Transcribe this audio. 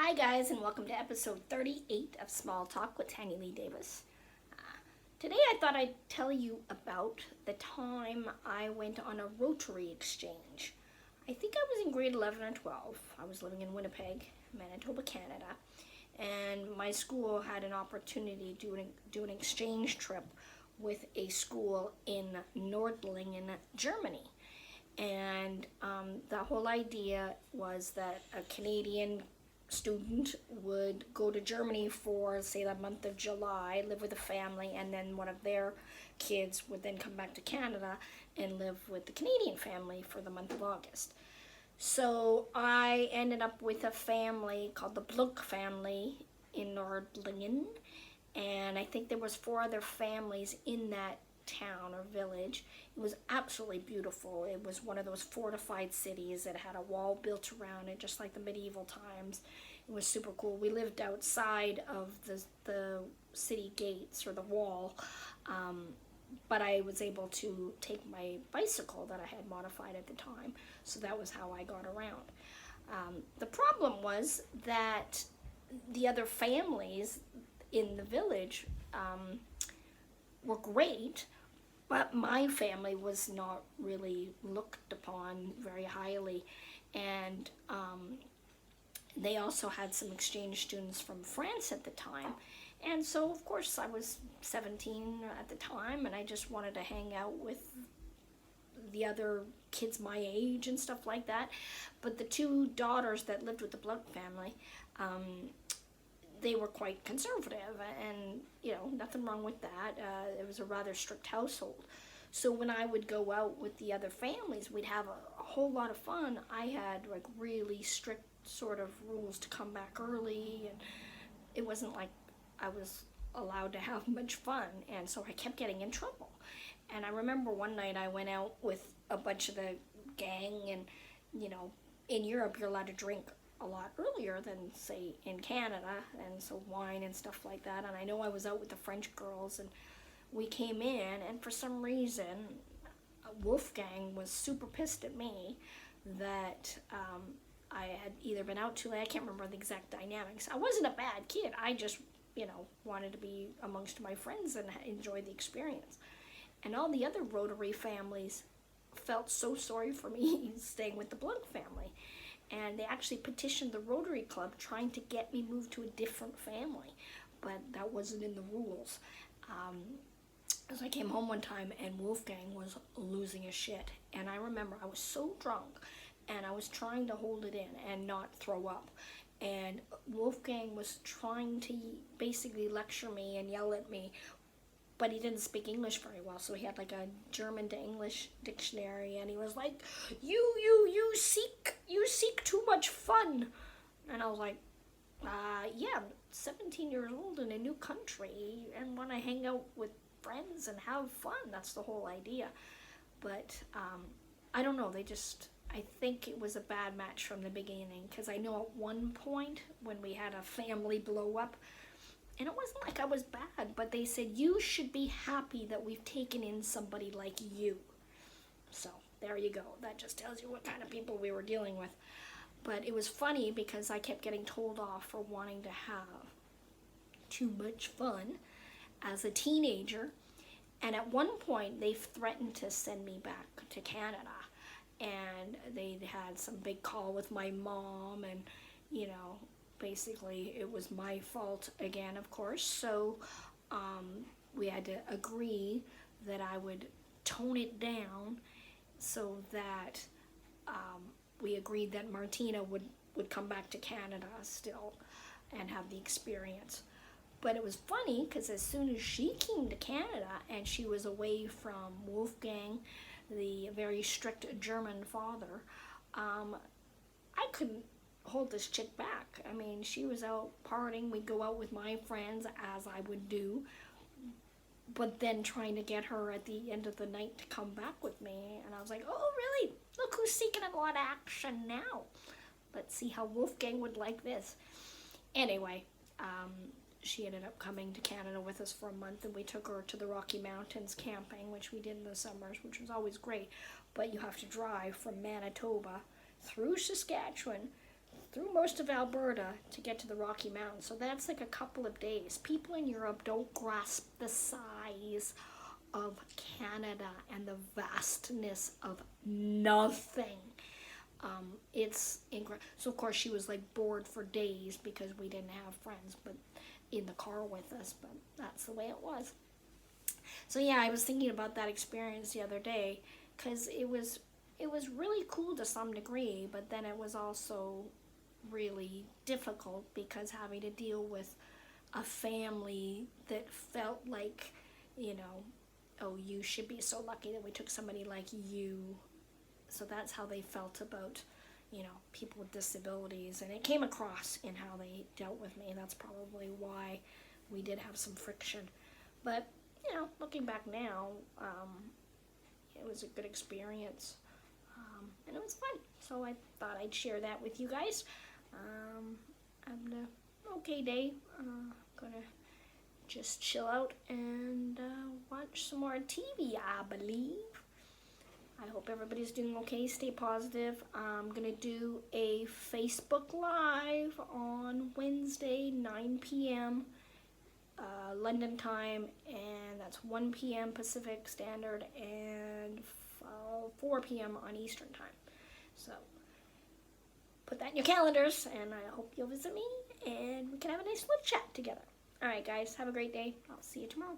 Hi guys, and welcome to episode 38 of Small Talk with Tanyalee Davis. Today I thought I'd tell you about the time I went on a Rotary Exchange. I think I was in grade 11 or 12. I was living in Winnipeg, Manitoba, Canada, and my school had an opportunity to do an exchange trip with a school in Nordlingen, Germany. And the whole idea was that a Canadian student would go to Germany for, say, the month of July, live with a family, and then one of their kids would then come back to Canada and live with the Canadian family for the month of August. So I ended up with a family called the Blunk family in Nordlingen, and I think there was 4 other families in that town or village. It was absolutely beautiful. It was one of those fortified cities that had a wall built around it, just like the medieval times. It was super cool. We lived outside of the city gates or the wall, but I was able to take my bicycle that I had modified at the time, so that was how I got around. The problem was that the other families in the village were great, but my family was not really looked upon very highly, and they also had some exchange students from France at the time, and so of course I was 17 at the time, and I just wanted to hang out with the other kids my age and stuff like that. But the 2 daughters that lived with the Blunt family, they were quite conservative, and nothing wrong with that. It was a rather strict household. So when I would go out with the other families, we'd have a whole lot of fun. I had like really strict sort of rules to come back early, and it wasn't like I was allowed to have much fun, and so I kept getting in trouble. And I remember one night I went out with a bunch of the gang, and in Europe you're allowed to drink a lot earlier than, say, in Canada, and so wine and stuff like that. And I know I was out with the French girls, and we came in, and for some reason Wolfgang was super pissed at me that I had either been out too late. I can't remember the exact dynamics. I wasn't a bad kid. I just wanted to be amongst my friends and enjoy the experience. And all the other Rotary families felt so sorry for me staying with the Blunt family. And they actually petitioned the Rotary Club trying to get me moved to a different family, but that wasn't in the rules. As I came home one time, and Wolfgang was losing his shit, and I remember I was so drunk, and I was trying to hold it in and not throw up, and Wolfgang was trying to basically lecture me and yell at me, but he didn't speak English very well, so he had like a German to English dictionary, and he was like, you seek too much fun. And I was like, yeah, I'm 17 years old in a new country and want to hang out with friends and have fun. That's the whole idea. But I don't know, I think it was a bad match from the beginning, because I know at one point when we had a family blow up, and it wasn't like I was bad, but they said, you should be happy that we've taken in somebody like you. So there you go. That just tells you what kind of people we were dealing with. But it was funny because I kept getting told off for wanting to have too much fun as a teenager. And at one point, they threatened to send me back to Canada. And they had some big call with my mom, and, basically it was my fault again, of course. So we had to agree that I would tone it down, so that we agreed that Martina would come back to Canada still and have the experience. But it was funny, because as soon as she came to Canada and she was away from Wolfgang, the very strict German father, I couldn't hold this chick back. I mean, she was out partying. We'd go out with my friends, as I would do, but then trying to get her at the end of the night to come back with me. And I was like, oh, really? Look who's seeking a lot of action now. Let's see how Wolfgang would like this. Anyway, she ended up coming to Canada with us for a month, and we took her to the Rocky Mountains camping, which we did in the summers, which was always great. But you have to drive from Manitoba through Saskatchewan, through most of Alberta to get to the Rocky Mountains. So that's like a couple of days. People in Europe don't grasp the size of Canada and the vastness of nothing. It's incredible. So of course she was like bored for days because we didn't have friends but in the car with us, but that's the way it was. So yeah, I was thinking about that experience the other day because it was really cool to some degree, but then it was also really difficult because having to deal with a family that felt like, oh, you should be so lucky that we took somebody like you. So that's how they felt about, people with disabilities. And it came across in how they dealt with me. That's probably why we did have some friction. But, looking back now, it was a good experience. And it was fun. So I thought I'd share that with you guys. Having an okay day. Gonna just chill out and watch some more TV, I believe. I hope everybody's doing okay. Stay positive. I'm going to do a Facebook Live on Wednesday, 9 p.m. London time, and that's 1 p.m. Pacific Standard and 4 p.m. on Eastern time. So put that in your calendars, and I hope you'll visit me, and we can have a nice little chat together. All right, guys, have a great day. I'll see you tomorrow.